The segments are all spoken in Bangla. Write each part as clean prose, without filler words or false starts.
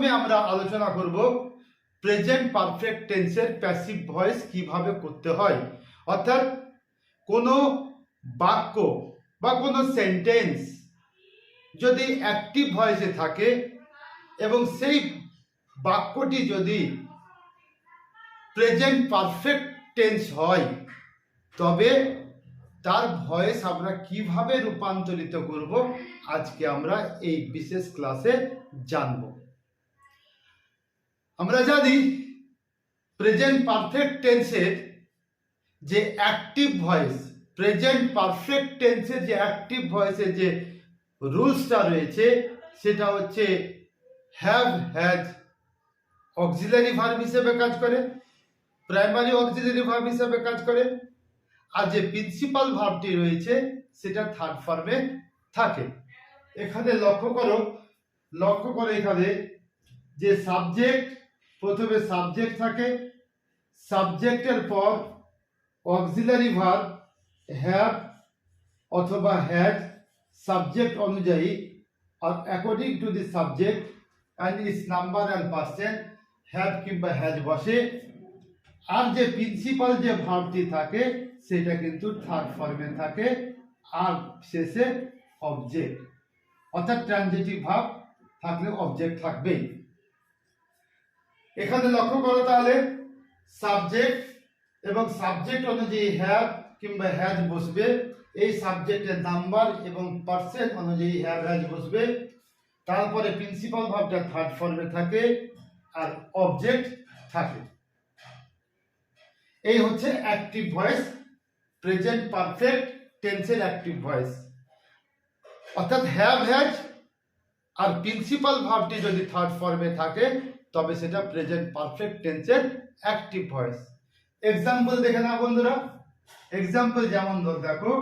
প্রথমে আমরা আলোচনা করব প্রেজেন্ট পারফেক্ট টেন্সের প্যাসিভ ভয়েস কিভাবে করতে হয়। অর্থাৎ কোনো বাক্য বা কোনো সেন্টেন্স যদি অ্যাক্টিভ ভয়েসে থাকে এবং সেই বাক্যটি যদি প্রেজেন্ট পারফেক্ট টেন্স হয়, তবে তার ভয়েস আমরা কিভাবে রূপান্তরিত করব আজকে আমরা এই বিশেষ ক্লাসে জানব। আমরা জানি প্রেজেন্ট পারফেক্ট টেন্সের যে অ্যাক্টিভ ভয়েস, প্রেজেন্ট পারফেক্ট টেন্সের যে অ্যাক্টিভ ভয়েসের যে রুলসটা রয়েছে সেটা হচ্ছে হ্যাভ হ্যাজ অক্সিলারি ভার্ব হিসেবে কাজ করে, প্রাইমারি অক্সিলারি ভার্ব হিসেবে কাজ করে, আর যে প্রিন্সিপাল ভার্বটি রয়েছে সেটা থার্ড ফর্মে থাকে। এখানে লক্ষ্য করো এখানে যে সাবজেক্ট, প্রথমে সাবজেক্ট থাকে, সাবজেক্টের পর অক্সিলারি ভার্ব হ্যাভ অথবা হ্যাজ সাবজেক্ট অনুযায়ী আর according to the subject and its number and person have কিংবা হ্যাজ বসে। আর যে প্রিন্সিপাল যে ভার্বটি থাকে সেটা কিন্তু থার্ড ফর্মে থাকে, আর শেষে অবজেক্ট, অর্থাৎ ট্রানজিটিভ ভার্ব থাকলে অবজেক্ট থাকবেই। এখানে লক্ষ্য করো তাহলে সাবজেক্ট এবং সাবজেক্ট অনুযায়ী হ্যাভ কিংবা হ্যাজ বসবে, এই সাবজেক্টের নাম্বার এবং পার্সেন্ট অনুযায়ী হ্যাভ হ্যাজ বসবে, তারপরে প্রিন্সিপাল ভার্বটা থার্ড ফর্মে থাকে আর অবজেক্ট থাকে। এই হচ্ছে অ্যাক্টিভ ভয়েস, প্রেজেন্ট পারফেক্ট টেন্সের অ্যাক্টিভ ভয়েস। অর্থাৎ হ্যাভ হ্যাজ আর প্রিন্সিপাল ভার্বটি যদি থার্ড ফর্মে থাকে তবে সেটা প্রেজেন্ট পারফেক্ট টেন্সের অ্যাক্টিভ ভয়েস। এক্সাম্পল দেখে না বন্ধুরা, এক্সাম্পল যেমন দেখো,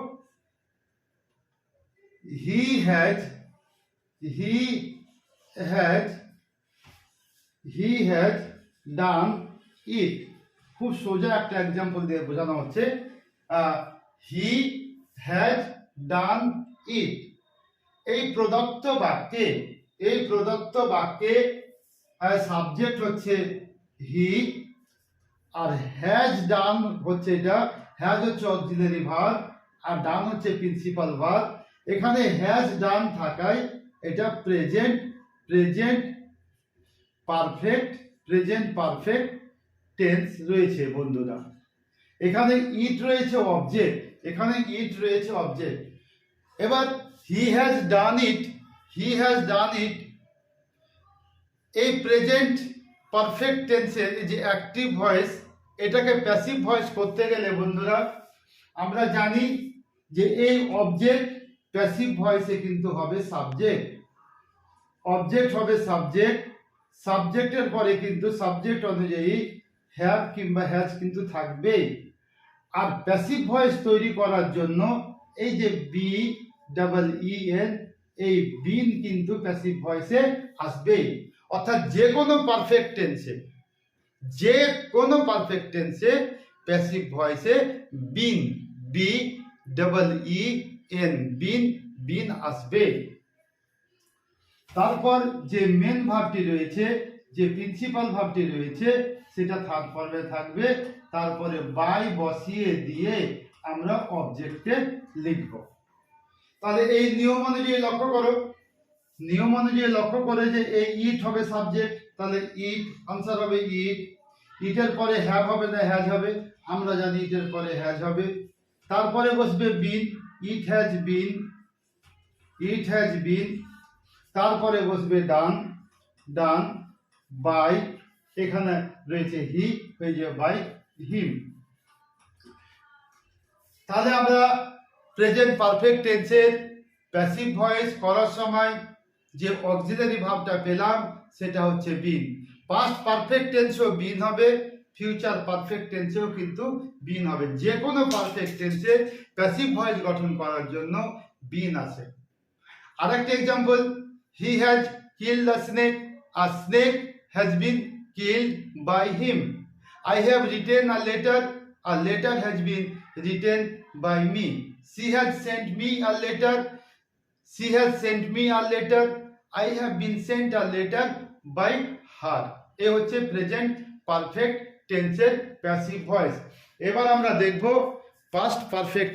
হি হ্যাজ ডান ইট। খুব সোজা একটা এক্সাম্পল দিয়ে বোঝানো হচ্ছে, হি হ্যাজ ডান ইট। এই প্রদত্ত বাক্যে সাবজেক্ট হচ্ছে হি আর হ্যাজ ডান হচ্ছে, এটা হ্যাজ হচ্ছে অক্সিলারি ভার্ব আর ডান হচ্ছে প্রিন্সিপাল ভার্ব। এখানে হ্যাজ ডান থাকায় এটা প্রেজেন্ট পারফেক্ট টেন্স রয়েছে বন্ধুরা। এখানে ইট রয়েছে অবজেক্ট, এবার হি হ্যাজ ডান ইট, এই প্রেজেন্ট পারফেক্ট টেন্সের যে অ্যাক্টিভ ভয়েস, এটাকে প্যাসিভ ভয়েস করতে গেলে বন্ধুরা আমরা জানি যে এই অবজেক্ট প্যাসিভ ভয়েসে কিন্তু হবে সাবজেক্ট, সাবজেক্টের পরে কিন্তু সাবজেক্ট অনুযায়ী হ্যাভ কিংবা হ্যাজ কিন্তু থাকবেই। আর প্যাসিভ ভয়েস তৈরি করার জন্য এই যে BEEN, এই বিন কিন্তু প্যাসিভ ভয়েসে আসবেই। অর্থাৎ যে কোনো পারফেক্ট টেন্সে প্যাসিভ ভয়েসে বিন আসবে। তারপর যে মেন ভার্বটি রয়েছে, যে প্রিন্সিপাল ভার্বটি রয়েছে সেটা থার্ড ফর্মে থাকবে, তারপরে বাই বসিয়ে দিয়ে আমরা অবজেক্টে লিখব। তাহলে এই নিয়ম অনুযায়ী লক্ষ্য করো যে এই ইট হবে সাবজেক্ট, তাহলে ইট আনসার হবে ইট। ইটের পরে হ্যাভ হবে না হ্যাজ হবে, আমরা জানি ইটের পরে হ্যাজ হবে। তারপরে বসবে বিন, ইট হ্যাজ বিন। তারপরে বসবে ডান বাই, এখানে রয়েছে হি, হয়ে যাবে বাই হিম। তাহলে আমরা প্রেজেন্ট পারফেক্ট টেন্সের প্যাসিভ ভয়েস করার সময় যে অক্সিলারি ভার্বটা পেলাম সেটা হচ্ছে বিন। পাস্ট পারফেক্ট টেন্সেও বিন হবে, ফিউচার পারফেক্ট টেন্সেও কিন্তু বিন হবে। যে কোনো পারফেক্ট টেন্সে প্যাসিভ ভয়েস গঠন করার জন্য বিন আছে। আরেকটা example, he has killed a snake, a snake has been killed by him. I have written a letter has been written by me. She has sent me a letter, I have been sent a letter by her. এ হচ্ছে প্রেজেন্ট পারফেক্ট টেন্সের প্যাসিভ ভয়েস। এবার আমরা দেখব পাস্ট পারফেক্ট